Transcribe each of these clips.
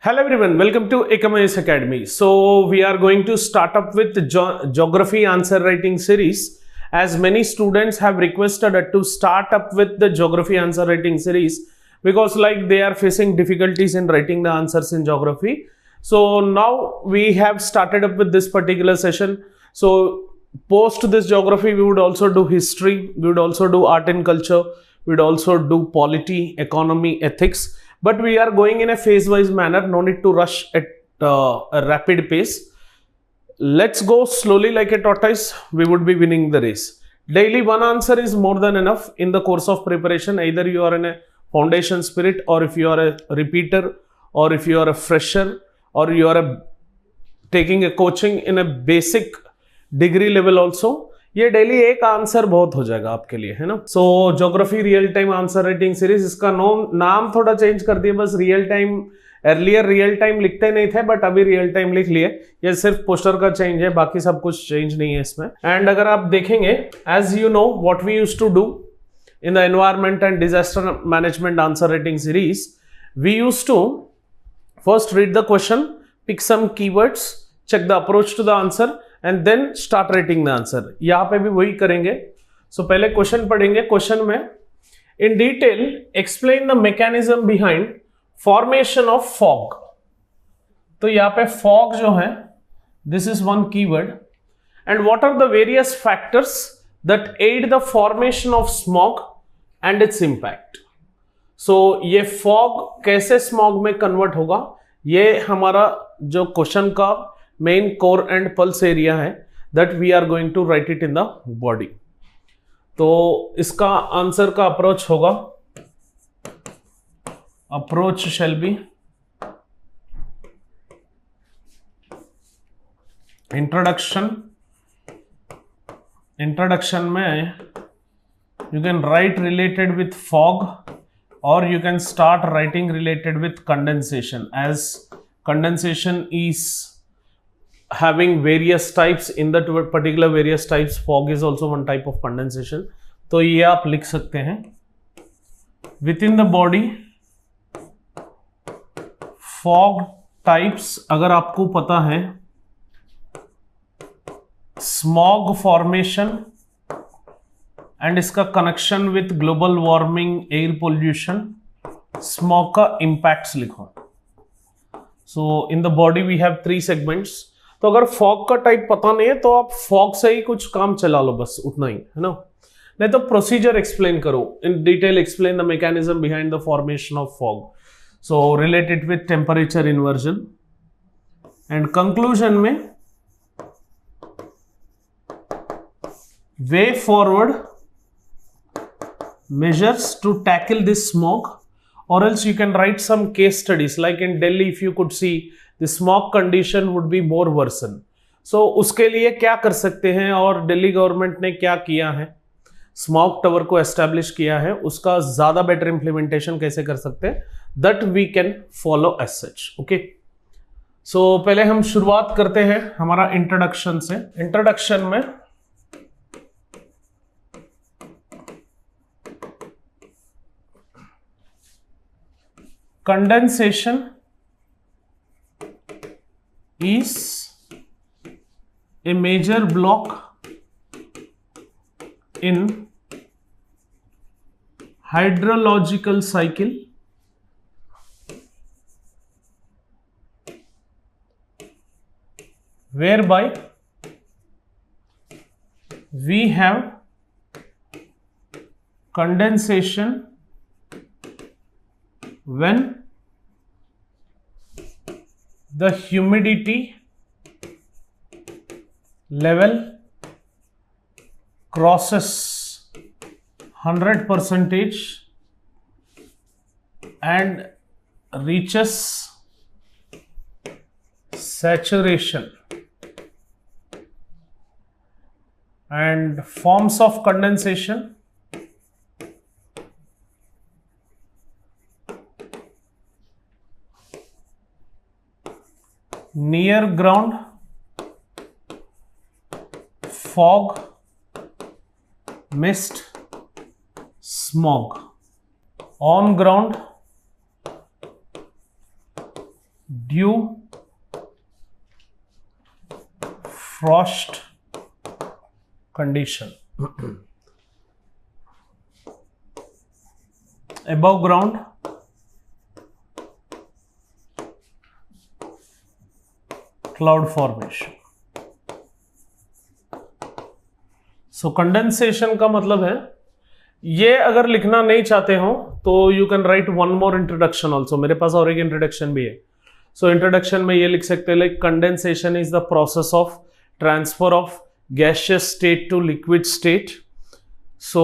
Hello everyone, welcome to Economist Academy. So we are going to start up with geography answer writing series. As many students have requested to start up with the geography answer writing series because like they are facing difficulties in writing the answers in geography. So now we have started up with this particular session. So post this geography, we would also do history, we would also do art and culture, we would also do polity, economy, ethics. But we are going in a phase-wise manner, no need to rush at a rapid pace. Let's go slowly like a tortoise, we would be winning the race. Daily one answer is more than enough in the course of preparation. Either you are in a foundation spirit, or if you are a repeater, or if you are a fresher, or you are taking a coaching in a basic degree level also, ये daily एक answer बहुत हो जाएगा आपके लिए, है ना. So geography real time answer writing series, इसका नाम थोड़ा चेंज कर दिया बस. Real time, earlier real time लिखते नहीं थे बट अभी रियल टाइम लिख लिए. ये सिर्फ पोस्टर का चेंज है, बाकी सब कुछ चेंज नहीं है इसमें. एंड अगर आप देखेंगे, as you know what we used to do in the environment and disaster management answer writing series, we used to first read the question, pick some keywords, check the approach to the answer and then start writing the answer. यहाँ पे भी वही करेंगे. So पहले question पढ़ेंगे. Question में in detail explain the mechanism behind formation of fog. तो यहाँ पे fog जो है, this is one keyword, and what are the various factors that aid the formation of smog and its impact. So ये fog कैसे smog में convert होगा, ये हमारा जो क्वेश्चन का main core and pulse area है, that we are going to write it in the body. तो इसका आंसर का अप्रोच होगा, अप्रोच shall be इंट्रोडक्शन में you can write related with fog or you can start writing related with condensation, as condensation is having various types. In that particular various types, fog is also one type of condensation. तो ये आप लिख सकते हैं. within the body fog types अगर आपको पता है, स्मॉग फॉर्मेशन एंड इसका connection with global warming, air pollution, smog का इंपैक्ट्स लिखो. So in the body we have 3 segments. तो अगर फॉग का टाइप पता नहीं है तो आप फॉग से ही कुछ काम चला लो, बस उतना ही, है ना. नहीं तो प्रोसीजर एक्सप्लेन करो, in detail explain the mechanism behind the formation of fog. So related with temperature inversion and conclusion में way forward measures to tackle this smog, or else you can write some case studies like in Delhi. If you could see, the smog condition would be more worsen. So उसके लिए क्या कर सकते हैं और Delhi government ने क्या किया है, स्मॉग टावर को एस्टैब्लिश किया है, उसका ज्यादा बेटर इंप्लीमेंटेशन कैसे कर सकते हैं, that we can follow as such. Okay, so पहले हम शुरुआत करते हैं हमारा इंट्रोडक्शन से. इंट्रोडक्शन में condensation is a major block in hydrological cycle whereby we have condensation when the humidity level crosses 100% and reaches saturation. And forms of condensation: near ground fog, mist, smog. On ground due, Frost condition, above ground, cloud formation. So condensation का मतलब है, ये अगर लिखना नहीं चाहते हो तो you can right one more introduction also, मेरे पास और एक इंट्रोडक्शन भी है. सो इंट्रोडक्शन में ये लिख सकते हैं like condensation is the process of transfer of gaseous state to liquid state. So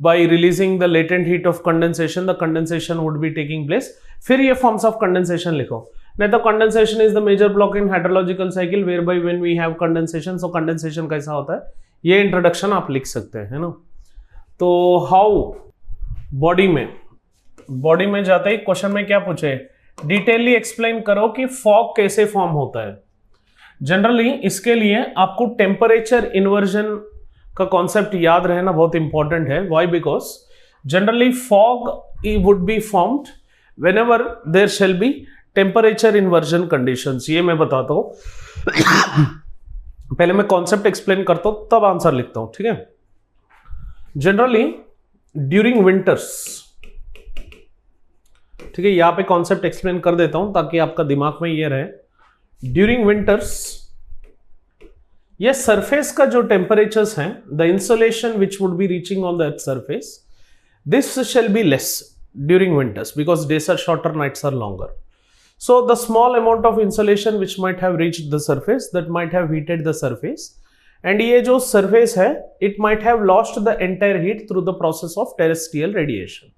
by releasing the latent heat of condensation, the condensation would be taking place. फिर ये forms of condensation लिखो, नहीं तो condensation is the major block in hydrological cycle whereby when we have condensation. So condensation कैसा होता है, ये introduction आप लिख सकते हैं, है ना. तो how बॉडी में जाते ही क्वेश्चन में क्या पूछे, डिटेलली एक्सप्लेन करो कि फॉग कैसे फॉर्म होता है. जनरली इसके लिए आपको टेम्परेचर इन्वर्जन का कॉन्सेप्ट याद रहना बहुत इंपॉर्टेंट है. Why? Because generally fog would be formed whenever there shall be temperature inversion conditions. ये मैं बताता हूं, पहले मैं कॉन्सेप्ट एक्सप्लेन करता हूं तब आंसर लिखता हूं, ठीक है. जनरली ड्यूरिंग विंटर्स, ठीक है, यहां पे कॉन्सेप्ट एक्सप्लेन कर देता हूं ताकि आपका दिमाग में ये रहे. ड्यूरिंग विंटर्स ये सरफेस का जो टेम्परेचर्स हैं, the insolation which would be reaching on that surface, this shall be less during winters because days are shorter, nights are longer. So the small amount of insolation which might have reached the surface, that might have heated the surface, and ये जो surface है it might have lost the entire heat through the process of terrestrial radiation.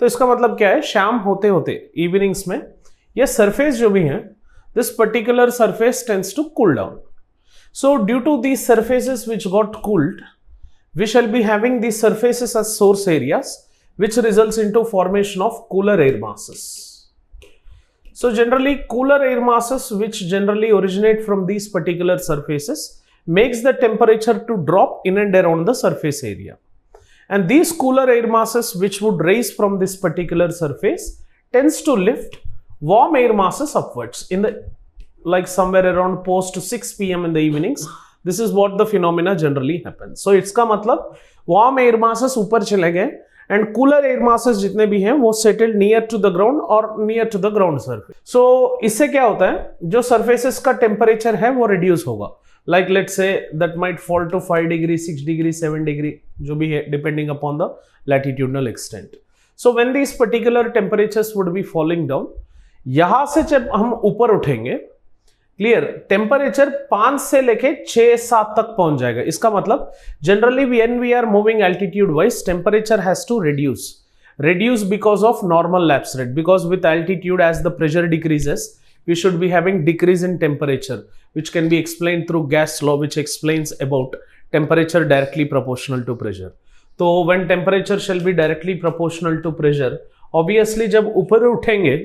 तो इसका मतलब क्या है, शाम होते होते इवनिंग्स में ये सरफेस जो भी है, this particular surface tends to cool down. So due to these surfaces which got cooled, we shall be having these surfaces as source areas, which results into formation of cooler air masses. So generally cooler air masses which generally originate from these particular surfaces makes the temperature to drop in and around the surface area. And these cooler air masses which would raise from this particular surface tends to lift warm air masses upwards in the like somewhere around post 6 p.m. in the evenings. This is what the phenomena generally happens. So इसका मतलब warm air masses ऊपर चले गए and cooler air masses जितने भी हैं वो settled near to the ground और near to the ground surface. So इससे क्या होता है, जो surfaces का temperature है वो reduce होगा. Like let's say that might fall to 5 degree, 6 degree, 7 degree, जो भी है depending upon the latitudinal extent. So when these particular temperatures would be falling down, यहां से जब हम ऊपर उठेंगे, क्लियर, टेम्परेचर 5 से लेके 6-7 तक पहुंच जाएगा. इसका मतलब generally when we are moving altitude wise, temperature has to reduce because of normal lapse rate, because with altitude as the pressure decreases we should be having decrease in temperature, which can be explained through gas law, which explains about temperature directly proportional to pressure. तो when temperature shall be directly proportional to pressure, obviously जब ऊपर उठेंगे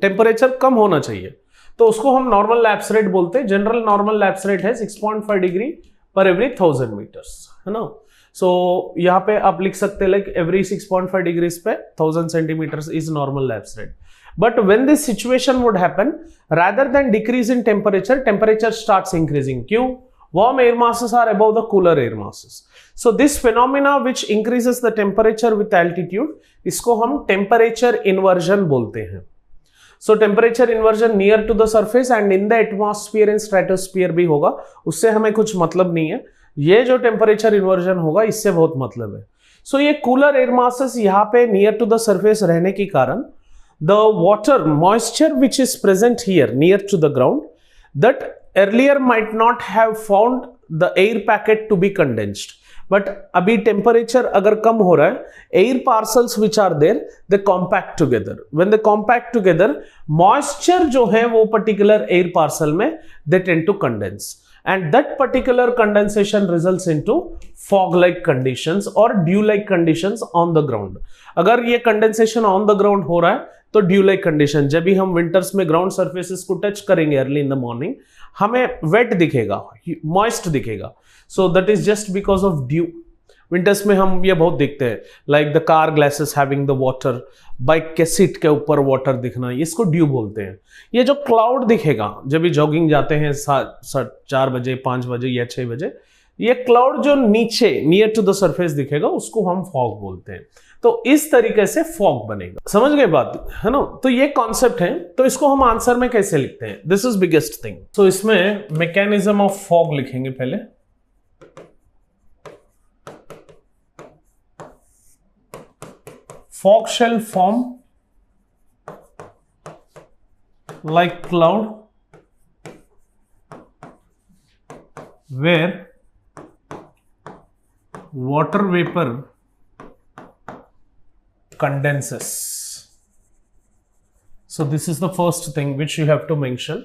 temperature कम होना चाहिए, तो उसको हम normal lapse rate बोलते हैं. जनरल नॉर्मल लैप्स रेट है 6.5 डिग्री पर एवरी 1000 मीटर्स, है ना. सो यहाँ पे आप लिख सकते हैं लाइक एवरी 6.5 डिग्रीज पे 1000 centimetres is normal lapse rate. But when this situation would happen, rather than decrease in temperature, temperature starts increasing. क्यों? warm air masses are above the cooler air masses. So this phenomena which increases the temperature with altitude, इसको हम temperature inversion बोलते हैं. So temperature inversion near to the surface and in the atmosphere and stratosphere भी होगा, उससे हमें कुछ मतलब नहीं है. ये जो temperature inversion होगा इससे बहुत मतलब है. So ये cooler air masses यहाँ पे near to the surface रहने के कारण the water moisture which is present here near to the ground, that earlier might not have found the air packet to be condensed, but अभी temperature अगर कम हो रहा है, air parcels which are there they compact together. When they compact together, moisture जो है वो particular air parcel में they tend to condense, and that particular condensation results into fog-like conditions or dew-like conditions on the ground. अगर ये condensation on the ground हो रहा है तो ड्यू लाइक कंडीशन, जब भी हम विंटर्स में ग्राउंड सर्फेसेस को टच करेंगे अर्ली इन द मॉर्निंग, हमें वेट दिखेगा, मॉइस्ट दिखेगा. So that is just because of due. Winters में हम ये बहुत देखते हैं, like the car glasses having the water, bike के सीट के ऊपर वाटर दिखना, इसको ड्यू बोलते हैं। ये जो क्लाउड दिखेगा जब भी जॉगिंग जाते हैं 4 बजे 5 बजे या 6 बजे, ये क्लाउड जो नीचे नियर टू द सरफेस दिखेगा उसको हम फॉग बोलते हैं। तो इस तरीके से फॉग बनेगा। समझ गए बात, है ना? तो ये कॉन्सेप्ट है। तो इसको हम आंसर में कैसे लिखते हैं, दिस इज बिगेस्ट थिंग। तो इसमें मैकेनिज्म ऑफ फॉग लिखेंगे पहले। Fog shall form like cloud where water vapor condenses. So this is the first thing which you have to mention.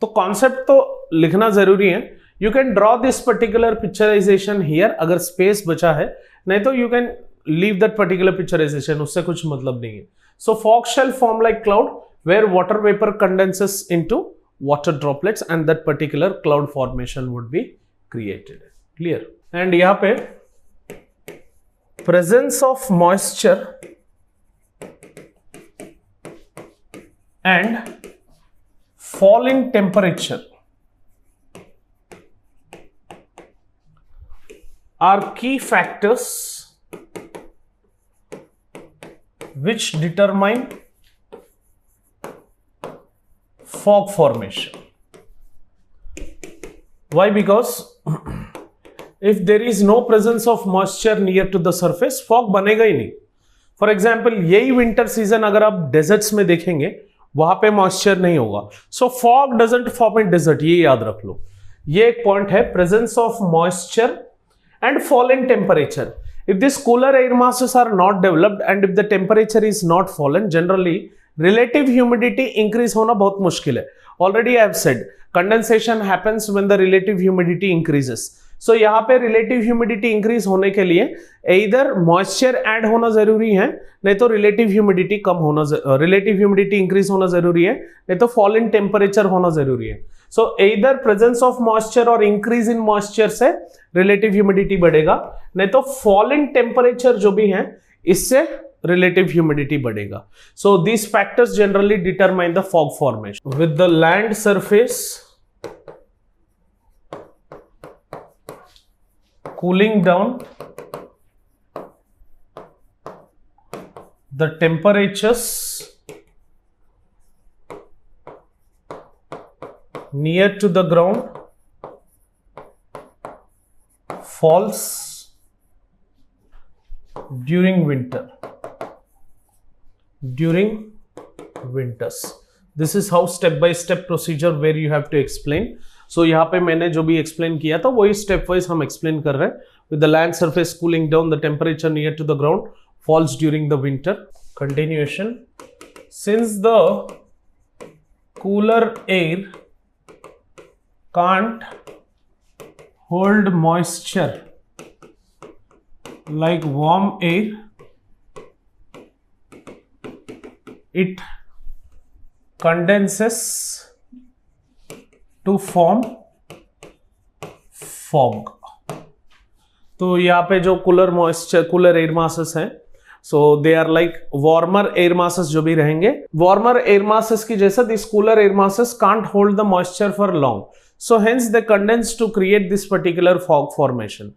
तो concept तो लिखना जरूरी है। You can draw this particular picturization here अगर space बचा है, नहीं तो you can leave that particular picturization, उससे कुछ मतलब नहीं है। So fog shall form like cloud where water vapor condenses into water droplets and that particular cloud formation would be created. Clear? And यहाँ पे presence of moisture and fall in temperature are key factors which determine fog formation. Why? Because if there is no presence of moisture near to the surface, fog बनेगा ही नहीं। For example यही winter season अगर आप desserts में देखेंगे वहां पे moisture नहीं होगा। So fog doesn't form in desert, ये याद रख लो। ये एक पॉइंट है, presence of moisture and fall in temperature. If these cooler air masses are not developed and if the temperature is not fallen, generally relative humidity increase होना बहुत मुश्किल है। Already I have said condensation happens when the relative humidity increases. So यहाँ पे relative humidity increase होने के लिए either moisture add होना जरूरी है, नहीं तो relative humidity कम होना, relative humidity increase होना जरूरी है, नहीं तो fall in temperature होना जरूरी है। So either presence of moisture or increase in moisture से relative humidity बढ़ेगा, नहीं तो fall in temperature जो भी है इससे relative humidity बढ़ेगा। So these factors generally determine the fog formation. With the land surface cooling down, the temperatures near to the ground falls during winter. During winters, this is how step by step procedure where you have to explain. So यहाँ पे मैंने जो भी explain किया था वही step wise हम explain कर रहे हैं। With the land surface cooling down, the temperature near to the ground falls during the winter. Continuation. Since the cooler air can't hold moisture like warm air, it condenses to form fog. तो यहाँ पे जो cooler air masses हैं, so they are like warmer air masses जो भी रहेंगे, warmer air masses की जैसा this cooler air masses can't hold the moisture for long, so hence they condense to create this particular fog formation.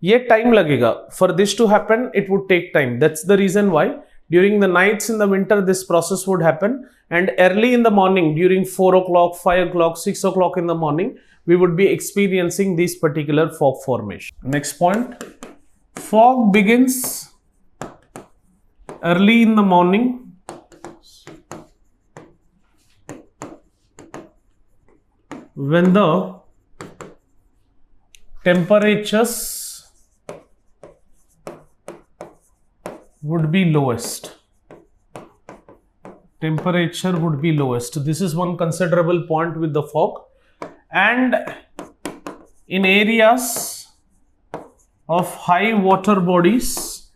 ये time लगेगा for this to happen, it would take time. That's the reason why during the nights in the winter this process would happen, and early in the morning during 4 o'clock, 5 o'clock, 6 o'clock in the morning we would be experiencing this particular fog formation. Next point, fog begins early in the morning when the temperatures would be lowest. Temperature would be lowest. This is one considerable point with the fog. And in areas of high water bodies,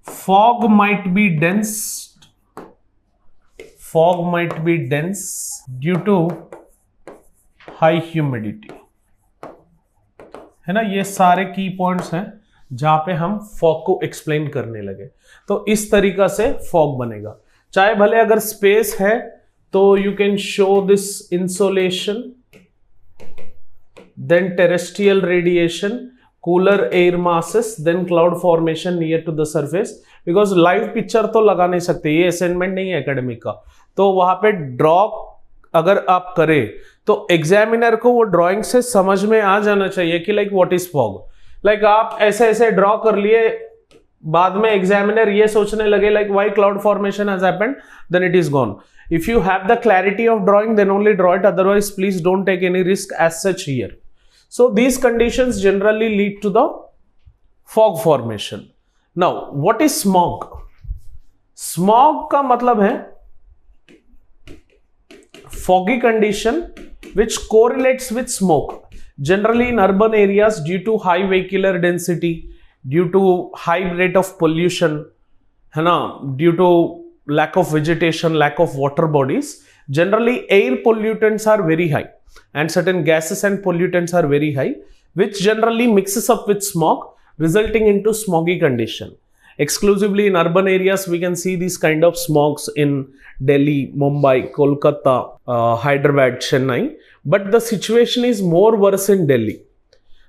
fog might be dense. Fog might be dense due to high humidity. है ना, ये सारे की points हैं जहां पे हम fog को एक्सप्लेन करने लगे। तो इस तरीका से फॉग बनेगा, चाहे भले अगर स्पेस है तो you can show this insolation, then terrestrial radiation, cooler air masses, then cloud formation near to the surface, because live picture तो लगा नहीं सकते, ये असाइनमेंट नहीं है एकेडमिक का, तो वहां पे ड्रॉ अगर आप करें तो एग्जामिनर को वो ड्राइंग से समझ में आ जाना चाहिए कि like what is fog. Like आप ऐसे ऐसे ड्रॉ कर लिए, बाद में एग्जामिनर ये सोचने लगे like why cloud formation has happened, then it is gone. If you have the clarity of drawing, then only draw it, otherwise please don't take any risk as such here. So these conditions generally lead to the fog formation. Now what is smog? Smog का मतलब है foggy condition which correlates with smoke, generally in urban areas due to high vehicular density, due to high rate of pollution, है ना, due to lack of vegetation, lack of water bodies. Generally air pollutants are very high and certain gases and pollutants are very high, which generally mixes up with smog, resulting into smoggy condition. Exclusively in urban areas we can see these kind of smogs in Delhi, Mumbai, Kolkata, Hyderabad, Chennai, but the situation is more worse in Delhi.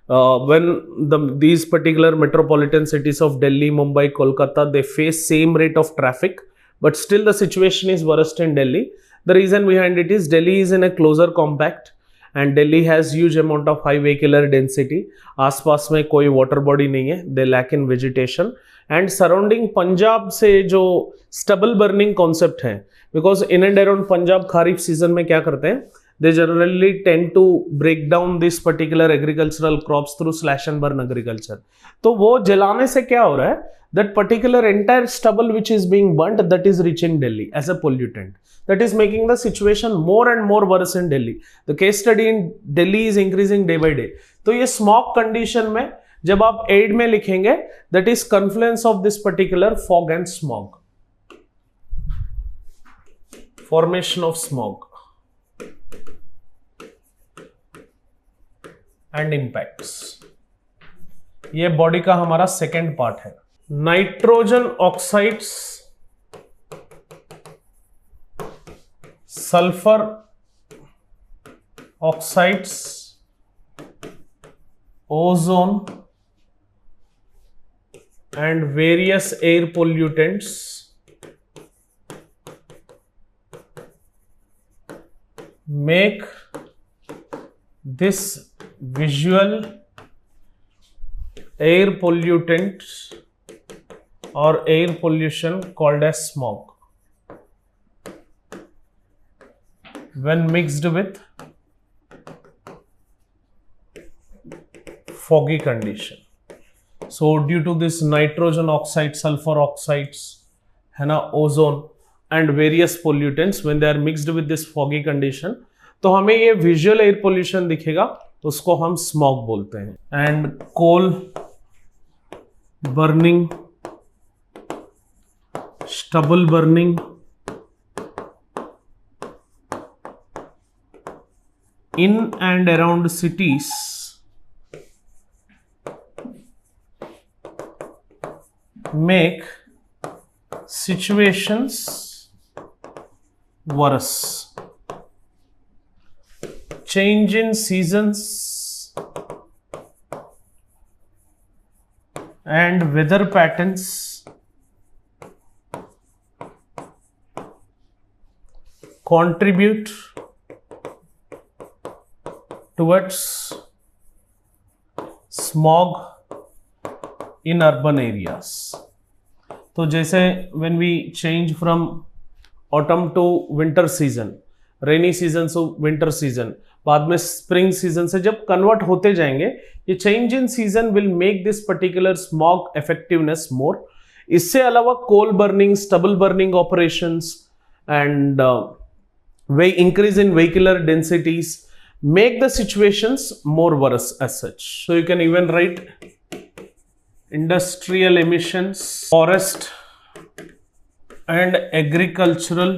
When these particular metropolitan cities of Delhi, Mumbai, Kolkata, they face same rate of traffic, but still the situation is worst in Delhi. The reason behind it is Delhi is in a closer compact and Delhi has huge amount of high vehicular density. आसपास में कोई water body नहीं है, they lack in vegetation, and surrounding Punjab से जो stubble burning concept है, because in and around Punjab kharif season में क्या करते हैं, they generally tend to break down this particular agricultural crops through slash and burn agriculture. तो वो जलाने से क्या हो रहा है, that particular entire stubble which is being burnt, that is reaching Delhi as a pollutant, that is making the situation more and more worse in Delhi. The case study in Delhi is increasing day by day. तो ये smog condition में जब आप aid में लिखेंगे, that is confluence of this particular fog and smog, formation of smog and impacts. ये body का हमारा सेकेंड पार्ट है। Nitrogen oxides, sulphur oxides, ozone and various air pollutants make this visual air pollutants or air pollution called as smog when mixed with foggy condition. So due to this nitrogen oxide, sulfur oxides, है ना, ozone and various pollutants, when they are mixed with this foggy condition, तो हमें ये visual air pollution दिखेगा, तो उसको हम smog बोलते हैं। And coal burning, stubble burning, in and around cities make situations worse. Change in seasons and weather patterns contribute towards smog in urban areas. तो जैसे when we change from autumn to winter season, rainy season से winter season, बाद में spring season से जब convert होते जाएंगे, ये change in season will make this particular smog effectiveness more. इससे अलावा coal burning, stubble burning operations and way increase in vehicular densities make the situations more worse as such. So you can even write industrial emissions, forest and agricultural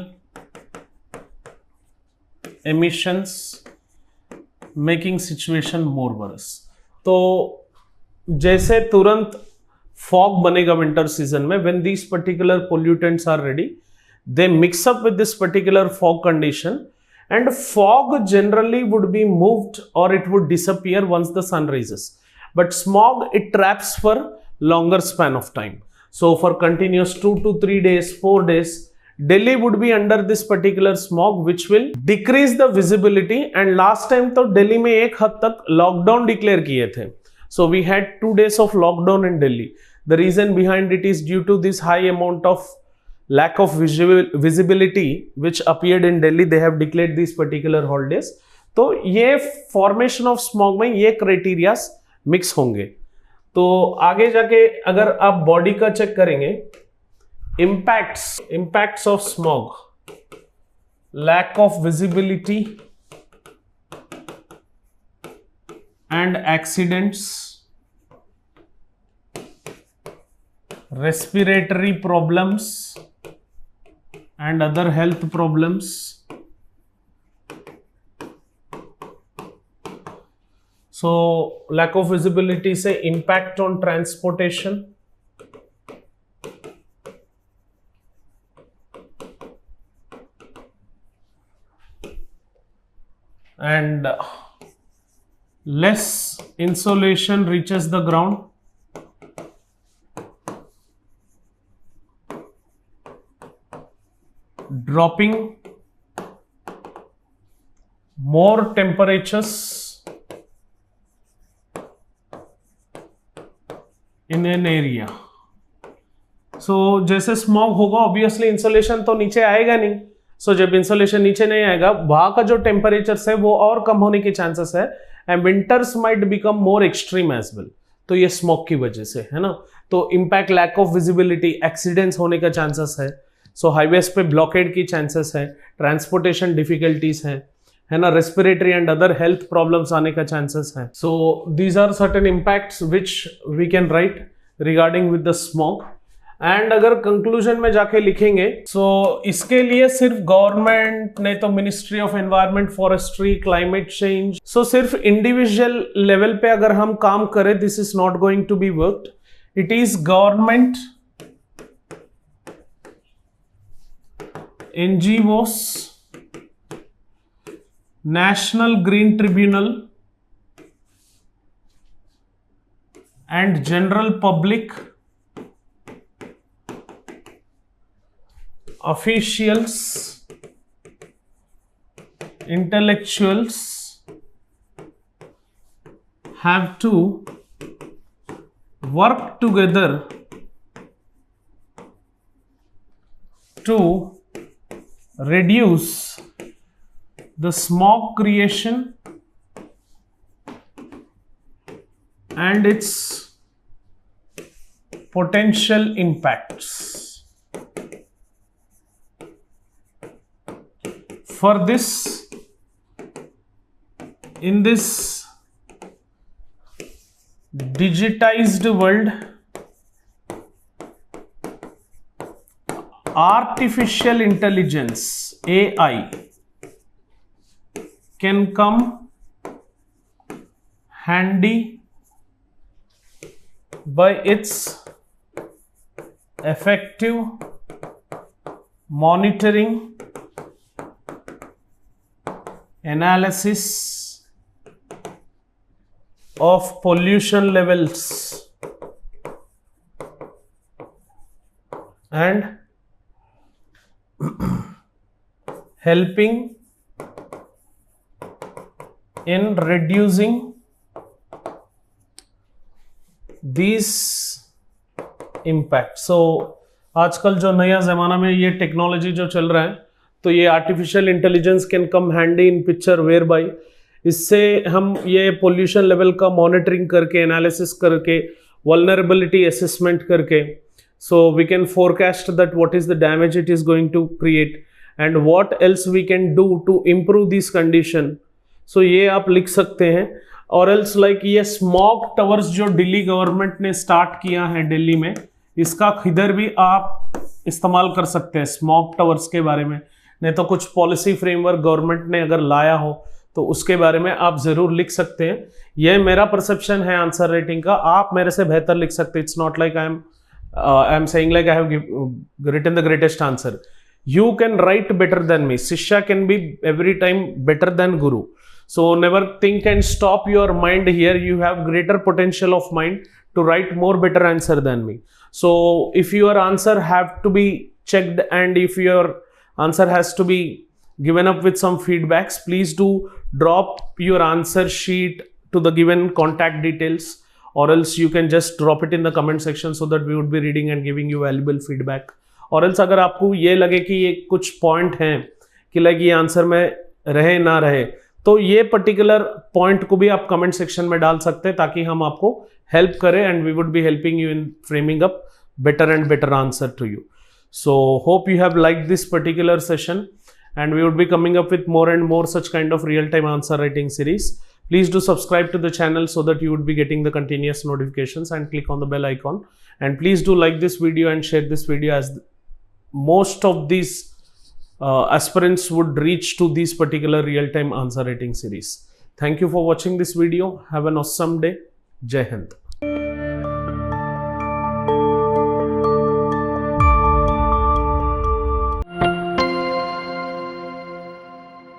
emissions making situation more worse. तो जैसे तुरंत fog बनेगा winter season में, when these particular pollutants are ready, they mix up with this particular fog condition, and fog generally would be moved or it would disappear once the sun rises, but smog, it traps for longer span of time. So for continuous 2 to 3 days, 4 days, Delhi would be under this particular smog which will decrease the visibility. And last time तो Delhi में एक हद तक lockdown declare किए थे. So we had 2 days of lockdown in Delhi. The reason behind it is due to this high amount of lack of visibility which appeared in Delhi. They have declared these particular holidays. तो ये formation of smog में ये criteria mix होंगे. तो आगे जाके अगर आप बॉडी का चेक करेंगे, impacts of smog, lack of visibility and accidents, respiratory problems and other health problems, so lack of visibility से impact on transportation, and less insolation reaches the ground, dropping more temperatures in an area. So जैसे smog होगा obviously insolation तो नीचे आएगा नहीं. सो जब insolation नीचे नहीं आएगा, वहां का जो टेम्परेचर है वो और कम होने के चांसेस है, and winters might become more extreme as well. तो ये स्मॉग की वजह से है ना. तो impact, lack of visibility, accidents होने का चांसेस है. सो हाईवेज पे ब्लॉकेड की चांसेस है, ट्रांसपोर्टेशन डिफिकल्टीज है ना, respiratory and other health problems आने का चांसेस है. So these are certain impacts which we can write regarding with the smog. And अगर कंक्लूजन में जाके लिखेंगे, सो इसके लिए सिर्फ गवर्नमेंट नहीं तो ministry of environment, forestry, climate change, so सिर्फ इंडिविजुअल लेवल पे अगर हम काम करें, this is not going to be worked. It is government, NGOs, National Green Tribunal and general public, officials, intellectuals have to work together to reduce the smog creation and its potential impacts. For this, in this digitized world, artificial intelligence, AI, can come handy by its effective monitoring, analysis of pollution levels and helping in reducing these impacts. So आजकल जो नया ज़माना में ये technology जो चल रहा है, तो ये artificial intelligence can come handy in picture, where by इससे हम ये पोल्यूशन लेवल का मॉनिटरिंग करके, एनालिसिस करके, वल्नरेबिलिटी असेसमेंट करके, so we can forecast that what is the damage it is going to create and what else we can do to improve this condition. So ये आप लिख सकते हैं. और else like ये स्मॉग टावर्स जो Delhi government ने स्टार्ट किया है दिल्ली में, इसका इधर भी आप इस्तेमाल कर सकते हैं स्मॉग टावर्स के बारे में. नहीं तो कुछ पॉलिसी फ्रेमवर्क गवर्नमेंट ने अगर लाया हो तो उसके बारे में आप जरूर लिख सकते हैं। यह मेरा परसेप्शन है आंसर राइटिंग का, आप मेरे से बेहतर लिख सकते हैं। It's not like I am saying like I have written the greatest answer. You can write better than me, shishya can be every time better than guru. So never think and stop your mind here. You have greater potential of mind to write more better answer than me. So if your answer have to be checked and if your answer has to be given up with some feedbacks, please do drop your answer sheet to the given contact details, or else you can just drop it in the comment section so that we would be reading and giving you valuable feedback. Or else अगर आपको ये लगे कि ये कुछ point हैं कि like ये आंसर में रहे ना रहे, तो ये पर्टिकुलर पॉइंट को भी आप कमेंट सेक्शन में डाल सकते हैं ताकि हम आपको हेल्प करें, and we would be helping you in framing up better and better answer to you. So hope you have liked this particular session, and we would be coming up with more and more such kind of real-time answer writing series. Please do subscribe to the channel so that you would be getting the continuous notifications, and click on the bell icon. And please do like this video and share this video, as most of these aspirants would reach to this particular real-time answer writing series. Thank you for watching this video. Have an awesome day. Jai Hind.